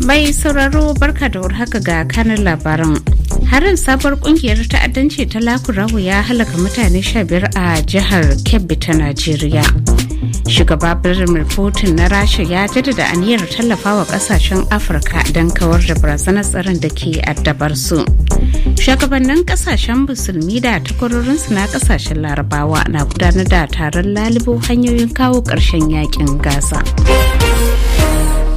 Mai sauraro barka da warhaka ga kanin labaran. Harin sabuwar kungiyar ta'addanci ta Lakurawa ya halaka mutane 15 a jihar Kebbi ta Najeriya. Shugaba Vladimir Putin na Rasha ya jaddada aniyar tallafawa kasashen Afirka don kawar da barazanar tsaron da ke addabar su. Shugabannin kasashen musulmi da takwarorinsu na kasashen Larabawa na gudanar da taron lalubo hanyoyin kawo ƙarshen yakin Gaza.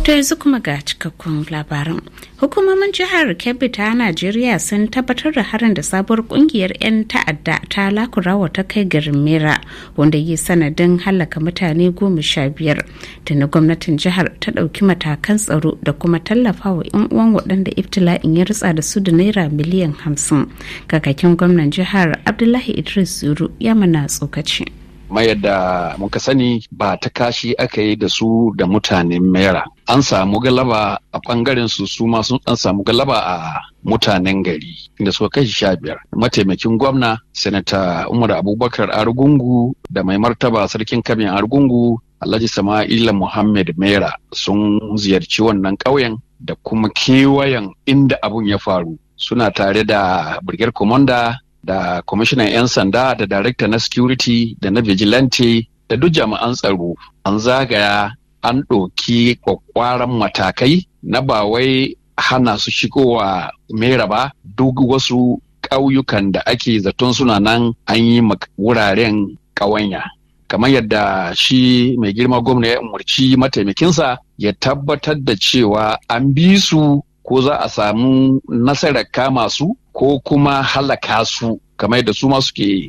To yanzu kuma ga cikakkun labaran. Hukumomin jihar Kebbi ta Najeriya sun tabbatar da harin da sabuwar kungiyar 'yan ta'adda ta Lakurawa ta kai garin Mera wanda yi sanadin halaka mutane 15. Tuni gwamnatin jihar ta ɗauki matakan tsaro da kuma tallafawa 'yan uwan waɗanda ibtila'in ya rutsa da su da naira miliyan 50. Kakakin gwamnan jihar Abdullahi Idris Zuru ya mana tsokaci. Yadda muka sani ba ta kashi aka yi da su da mutanen Mera. An samu galaba a ɓangaren su ma sun samu galaba a mutanen gari inda suka kashi 15. Mataimakin gwamna Sanata Umar Abubakar Argungu da mai martaba sarkin Kabin Argungu Alhaji Sama'ila Muhammad Mera sun ziyarci wannan ƙauyen da kuma kewayen inda abun ya faru. Suna tare da Brigade Commander da kwamishinan 'yan sanda da darekta na security da na vigilante da duk jami'an tsaro an zagaya an ɗauki kwakwaran matakai na ba wai hana su shigowa Mera ba, duk wasu ƙauyukan da ake zaton suna nan an yi wuraren ƙawanya. Kamar yadda shi mai girma gwamna ya umarci mataimakinsa ya tabbatar da cewa an bi su ko za a samu nasarar kama su ko kuma halaka su kamar da su ma suke.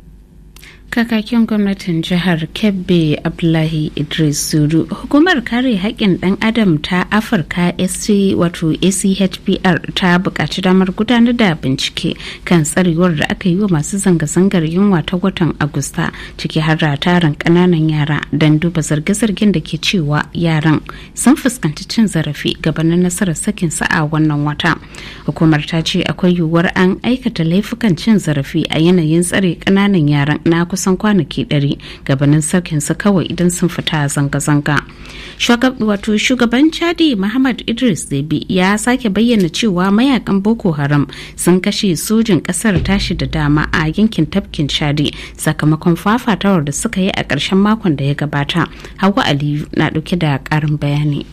Kakakin gwamnatin jihar Kebbi Abdullahi Idris Zuru. Hukumar kare haƙƙin ɗan adam ta Afirka ACHPR ta buƙaci damar gudanar da bincike kan tsarewar da aka yi wa masu zanga-zangar yunwa ta watan Agusta ciki har da tarin ƙananan yara don duba zarge-zargen da ke cewa yaran sun fuskanci cin zarafi gabanin nasarar sakin sa a wannan wata. Hukumar ta ce akwai yiwuwar an aikata laifukan cin zarafi a yanayin tsare ƙananan yaran na kusan kwanaki 100 gabanin sarkin su kawai idan sun fita zanga-zanga. Shugaban Chadi Muhammad Idris Deby ya sake bayyana cewa mayakan Boko Haram sun kashe sojin kasar tashi da dama a yankin tafkin Chadi sakamakon fafatawar da suka yi a ƙarshen makon da ya gabata. Hauwa Aliyu na ɗauke da ƙarin bayani.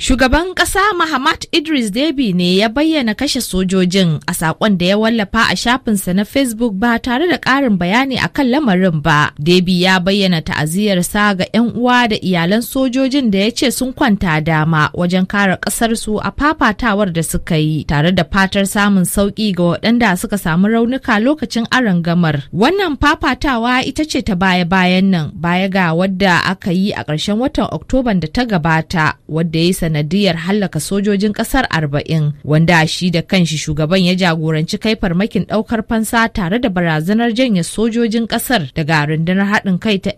Shugaban ƙasa Muhammad Idris Deby ne ya bayyana kashe sojojin a saƙon da ya wallafa a shafinsa na Facebook ba tare da ƙarin bayani akan lamarin ba. Deby ya bayyana ta'aziyarsa ga 'yan uwa da iyalan sojojin da ya ce sun kwanta dama wajen kare ƙasarsu a fafatawar da suka yi, tare da fatar samun sauƙi ga waɗanda suka samu raunuka lokacin arangamar. Wannan fafatawa ita ce ta baya-bayan nan, baya ga wadda aka yi a ƙarshen watan Oktoban da ta gabata, wadda ya yi sanadiyar hallaka sojojin kasar 40, wanda shi da kanshi shugaban ya jagoranci kai farmakin daukar fansa tare da barazanar janye sojojin kasar daga rundunar haɗin kai ta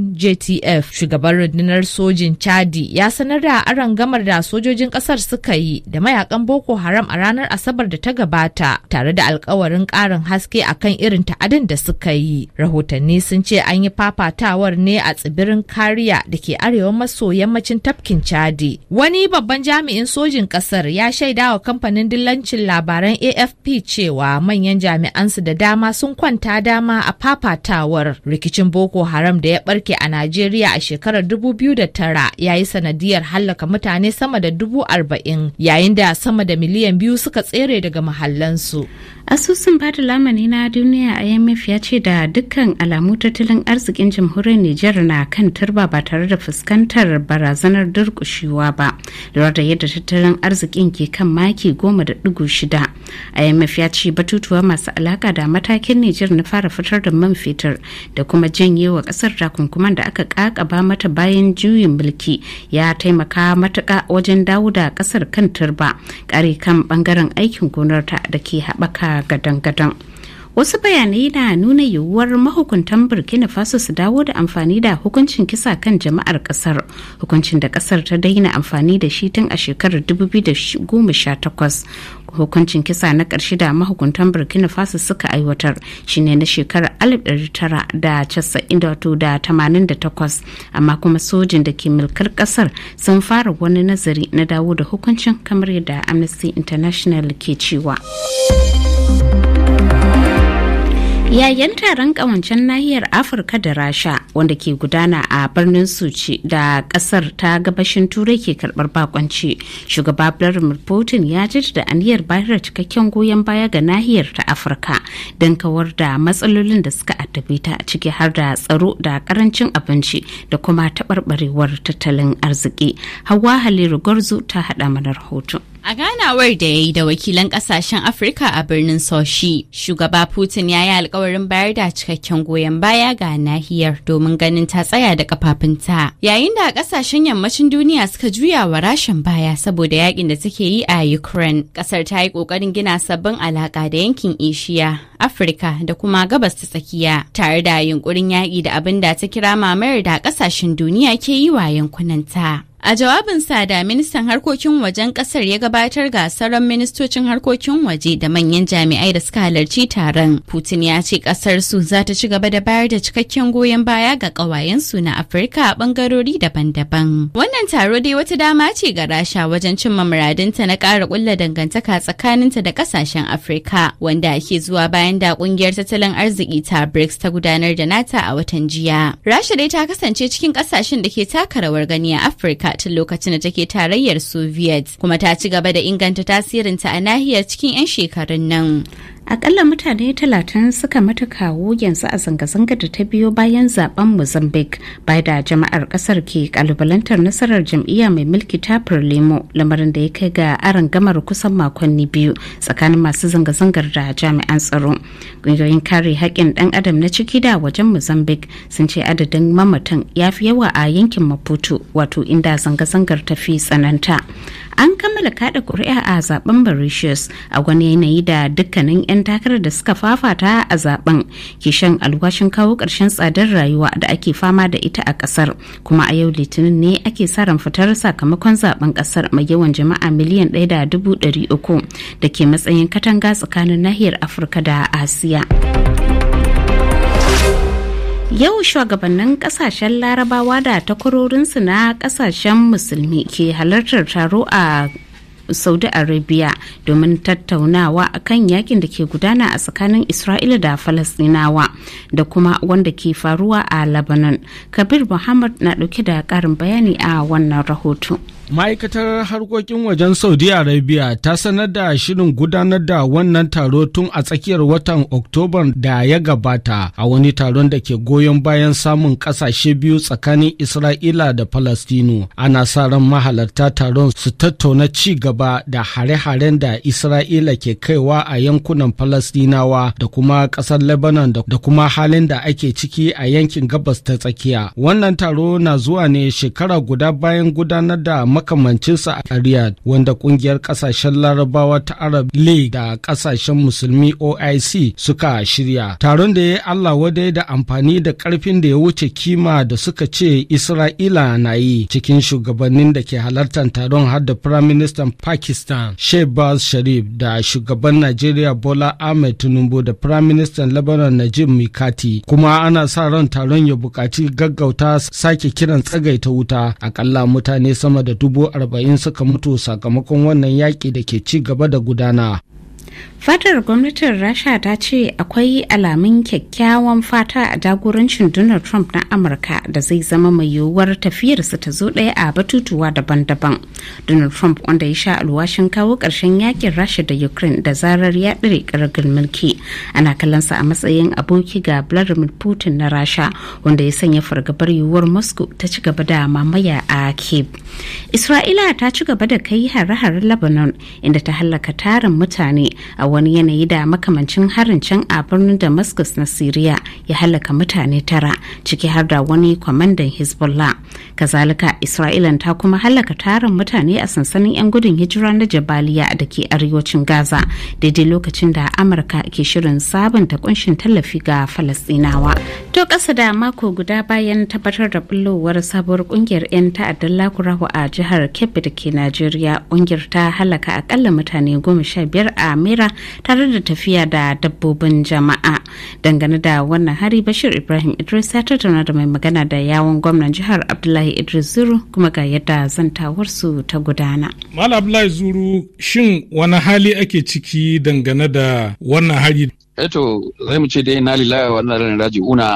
MNJTF. Shugaban rundunar sojin Chadi ya sanar da arangamar da sojojin kasar suka yi da mayakan Boko Haram a ranar Asabar da ta gabata, tare da alkawarin ƙarin haske akan irin ta'adin da suka yi. Rahotanni sun ce an yi fafatawar ne a tsibirin Kariya da ke arewa maso yammacin tafkin Chadi. Wani babban jami'in sojin kasar ya shaida wa kamfanin dillancin labaran AFP cewa manyan jami'ansu da dama sun kwanta dama a fafatawar. Rikicin Boko Haram da ya barke a Najeriya a shekarar 2009 ya yi sanadiyar hallaka mutane sama da 40,000 yayin da sama da miliyan 2 suka tsere daga mahallansu. Asusun bada lamani na duniya IMF ya ce da dukkan alamu tattalin arzikin jamhuriyar Nijar na kan turba ba tare da fuskantar barazanar durkushewa ba, lura da yadda tattalin arzikin ke kan maki 10.6. IMF ya ce batutuwa masu alaka da matakin Nijar na fara fitar da man fetur da kuma janyewa kasar takunkuman da aka kakaba mata bayan juyin mulki ya taimaka matuka wajen dawo da kasar kan turba, kare kan bangaren aikin gonarta da ke haɓaka gadan-gadan. Wasu bayanai na nuna yiwuwar mahukuntan Burkina Faso su dawo da amfani da hukuncin kisa kan jama'ar kasar, hukuncin da kasar ta daina amfani da shi tun a shekarar 2018. Hukuncin kisa na ƙarshe da mahukuntan Burkina Faso suka aiwatar shine na shekarar 1988, amma kuma sojin da ke mulkar kasar sun fara wani nazari na dawo da hukuncin, kamar yadda Amnesty International ke cewa. Yayin taron kawancen nahiyar Afirka da Rasha wanda ke gudana a birnin Sochi da kasar ta gabashin Turai ke karbar bakonci, shugaba Vladimir Putin ya jaddada aniyar bayar da cikakken goyon baya ga nahiyar ta Afirka don kawar da matsalolin da suka addabe ta, ciki har da tsaro da karancin abinci da kuma taɓarɓarewar tattalin arziki. Hauwa Haliru Gwarzo ta haɗa mana rahoto. A ganawar da ya yi da wakilan kasashen Afirka a birnin Sochi, shugaba Putin ya yi alkawarin bayar da cikakken goyon baya ga nahiyar domin ganin ta tsaya da kafafunta. Yayin da kasashen yammacin duniya suka juya wa Rashan baya saboda yakin da take yi a Ukraine, kasar ta yi kokarin gina sabbin alaka da yankin Asia, Afirka da kuma Gabas ta Tsakiya, tare da yunkurin yaƙi da abin da ta kira mamayar da kasashen duniya ke yi wa yankunanta. A jawabinsa da ministan harkokin wajen kasar ya gabatar ga sauran ministocin harkokin waje da manyan jami'ai da suka halarci taron, Putin ya ce kasar su za ta ci gaba da bayar da cikakken goyon baya ga ƙawayensu na Afirka a bangarori daban-daban. Wannan taro dai wata dama ce ga Rasha wajen cimma muradinta na ƙara ƙulla dangantaka tsakaninta da ƙasashen Afirka, wanda ake zuwa bayan da ƙungiyar tattalin arziki ta BRICS ta gudanar da nata a watan jiya. Rasha dai ta kasance cikin ƙasashen da ke taka rawar gani a Afirka tun lokacin da take tarayyar Soviet, kuma ta ci gaba da inganta tasirinta a nahiyar cikin 'yan shekarun nan. Akalla mutane 30 suka mata kawo yanzu a zanga-zanga da ta biyo bayan zaben Mozambique, bai da jama'ar kasar ke kalubalantar nasarar jam'iyya mai mulki ta Frelimo, lamarin da ya kai ga arangamar kusan makonni biyu tsakanin masu zanga-zangar da jami'an tsaro. Ƙungiyoyin kare haƙƙin ɗan adam na ciki da wajen Mozambique sun ce adadin mamatan ya fi yawa a yankin Maputo, wato inda zanga-zangar ta fi tsananta. An kammala kada ƙuri'a a zaben Mauritius a wani yanayi da dukkanin 'yan takarar da suka fafata a zaben ke shan alwashin kawo ƙarshen tsadar rayuwa da ake fama da ita a ƙasar, kuma a yau Litinin ne ake sa ran fitar sakamakon zaben ƙasar mai yawan jama'a miliyan 1.300 da ke matsayin katanga tsakanin nahiyar Afirka da Asiya. Yau shugabannin kasashen Larabawa da takwarorinsu na kasashen musulmi ke halartar taro a Saudi Arabia domin tattaunawa akan yakin da ke gudana a tsakanin Isra'ila da Falasɗinawa da kuma wanda ke faruwa a Lebanon. Kabir Muhammad na dauke da karin bayani a wannan rahoto. Ma'aikatar harkokin wajen Saudi Arabia ta sanar da shirin gudanar da wannan taro tun a tsakiyar watan Oktoba da ya gabata, a wani taron da ke goyon bayan samun kasashe biyu tsakanin Isra'ila da Falastinu. Ana sa ran mahalarta taron su tattauna ci gaba da hare-haren da Isra'ila ke kaiwa a yankunan Falastinawa da kuma ƙasar Lebanon da kuma halin da ake ciki a yankin Gabas ta Tsakiya. Wannan taro na zuwa ne shekara guda bayan gudanar da makamancinsa a Riyadh, wanda kungiyar kasashen Larabawa ta Arab League da kasashen Musulmi OIC suka shirya. Taron da ya yi Allah wadai da amfani da karfin da ya wuce kima da suka ce Isra'ila na yi. Cikin shugabannin da ke halartar taron har da Prime Minister Pakistan Shehbaz Sharif da shugaban Najeriya Bola Ahmed Tinubu da Prime Minister Lebanon Najib Mikati. Kuma ana sa ran taron ya buƙaci gaggauta sake kiran tsagaita wuta. Akalla mutane sama da 40,000 suka mutu sakamakon wannan yaƙi da ke ci gaba da gudana. Fadar gwamnatin Rasha ta ce akwai alamun kyakkyawan fata a jagorancin Donald Trump na Amurka da zai zama mai yiwuwar tafiyarsa ta zo ɗaya a batutuwa daban-daban. Donald Trump, wanda ya sha alwashin kawo ƙarshen yakin Rasha da Ukraine da zarar ya ɗire ƙaragar mulki, ana kallonsa a matsayin aboki ga Vladimir Putin na Rasha, wanda ya sanya fargabar yiwuwar Moscow ta ci gaba da mamaya a Kyiv. Isra'ila ta ci gaba da kai hare-haren Lebanon, inda ta hallaka tarin mutane a wani yanayi da makamancin harin can a birnin Damascus na Syria ya halaka mutane 9 ciki har da wani kwamandan Hezbollah. Kazalika Isra'ilan ta kuma halaka tarin mutane a sansanin 'yan gudun hijira na Jabaliya da ke arewacin Gaza daidai lokacin da Amurka ke shirin sabunta kunshin tallafi ga Falastinawa. To ƙasa da mako guda bayan tabbatar da bullowar sabuwar kungiyar 'yan ta'addar Lakurawa a jihar Kebbi da ke Najeriya, kungiyar ta halaka akalla mutane 15 a Mera tare da tafiya da dabbobin jama'a. Dangane da wannan hari, Bashir Ibrahim Idris ya tattauna da mai magana da yawon gwamnan jihar Abdullahi Idris Zuru kuma ga yadda zantawarsu ta gudana. Malam Abdullahi Zuru, shin wani hali ake ciki dangane da wannan hari? Eto zai mu ce dai na lillahi wa inna ilaihi raji'una.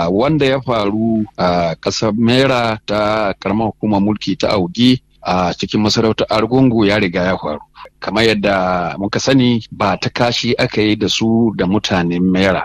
Wanda ya faru a ƙasar Mera ta karamar hukumar mulki ta Augi a cikin masarautar Argungu ya riga ya faru. Kamar yadda muka sani ba ta kashi aka yi da su da mutanen Mera.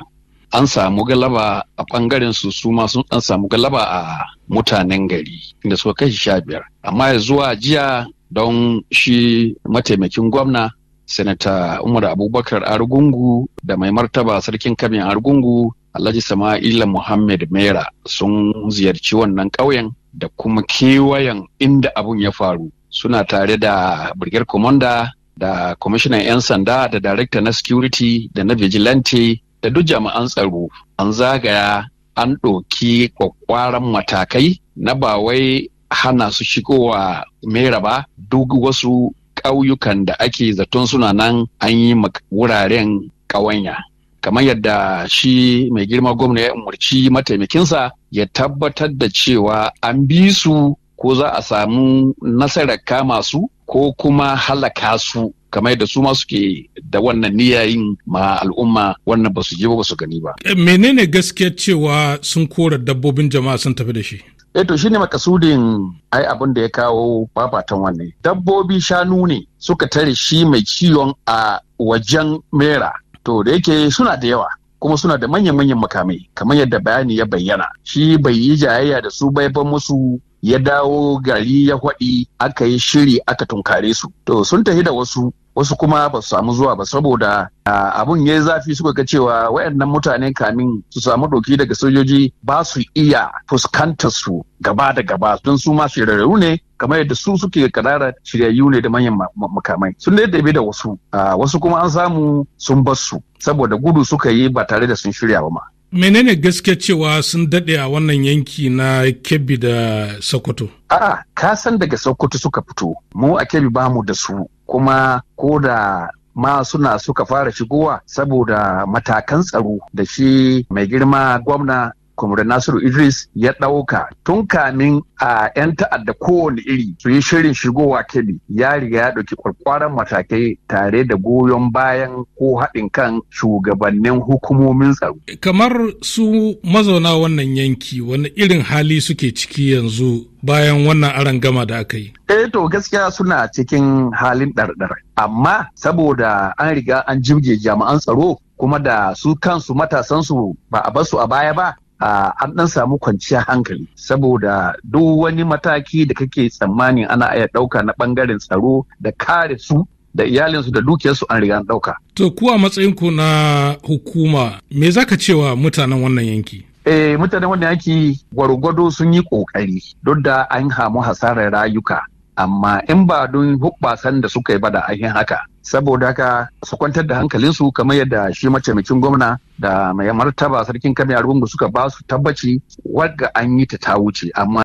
An samu galaba a ɓangaren su ma sun an samu galaba a mutanen gari inda suka kashi 15. Amma ya zuwa jiya don shi mataimakin gwamna Sanata Umar Abubakar Argungu da mai martaba sarkin kabin Argungu Alhaji Sama'ila Muhammad Mera sun ziyarci wannan ƙauyen da kuma kewayen inda abun ya faru. Suna tare da Brigade Commander da Kwamishinan 'yan sanda da Director na Security da na Vigilante da duk jami'an tsaro. An zagaya an ɗauki kwakwaran matakai na ba wai hana su shigowa Mera ba, duk wasu ƙauyukan da ake zaton suna nan an yi wuraren ƙawanya. Kamar yadda shi mai girma gwamna ya umarci mataimakinsa ya tabbatar da cewa an bi su ko za a samu nasarar kama su ko kuma halaka su, kamar yadda su ma suke da wannan niyayin ma al'umma wannan ba su je ba su gani ba. Menene gaskiyar cewa sun kora dabbobin jama'a sun tafi da shi? To shine makasudin ai abin da ya kawo babatan wannan. Dabbobi shanu ne suka tare shi mai ciwon a wajen Mera. To da yake suna da yawa kuma suna da manyan makamai kamar yadda bayani ya bayyana. Shi bai yi jayayya da su bai ban musu, ya dawo gari ya hwaɗi, aka yi shiri aka tunkare su. To sun tafi da wasu kuma ba su samu zuwa ba saboda abun ya yi zafi, suka ga cewa wayannan mutane kamin su samu ɗauki daga sojoji ba su iya fuskantar su gaba da gaba don su ma shirarru ne kamar yadda su suke kadara shiryayyu ne da manyan makamai. Sun daidaibe da wasu kuma an samu sun bar su saboda gudu suka yi ba tare da sun shirya ba ma. Menene gaske cewa sun daɗe a wannan yanki na Kebbi da Sokoto? A'a, ka san daga Sokoto suka fito. Mu a Kebbi ba mu da su, kuma ko da ma suka fara shigowa saboda matakan tsaro da shi mai girma gwamna Kwamre Nasiru Idris ya ɗauka tun kamin a 'yan ta'adda kowane iri su yi shirin shigowa Kebbi, ya riga ya ɗauki kwakwaran matakai tare da goyon bayan ko haɗin kan shugabannin hukumomin tsaro. Kamar su mazauna wannan yanki wani irin hali suke ciki yanzu bayan wannan arangama da aka yi? To gaskiya suna cikin halin ɗarɗar, amma saboda an riga an jibge jami'an tsaro kuma da su kansu matasansu ba a basu a baya ba. An ɗan samu kwanciyar hankali saboda duk wani mataki da kake tsammanin ana iya ɗauka na ɓangaren tsaro da kare su da iyalinsu da dukiyarsu an riga an ɗauka. To ku a matsayinku na hukuma me zaka cewa mutanen wannan yanki? Mutanen wannan yanki gwargwado sun yi ƙoƙari duk da an hamu hasarar rayuka, amma in ba don hubbasan da suka yi ba da ainihin haka. Saboda haka su kwantar da hankalinsu kamar yadda shi mataimakin gwamna da mai martaba sarkin Kano Argungu suka ba su tabbaci wadda an yi ta wuce, amma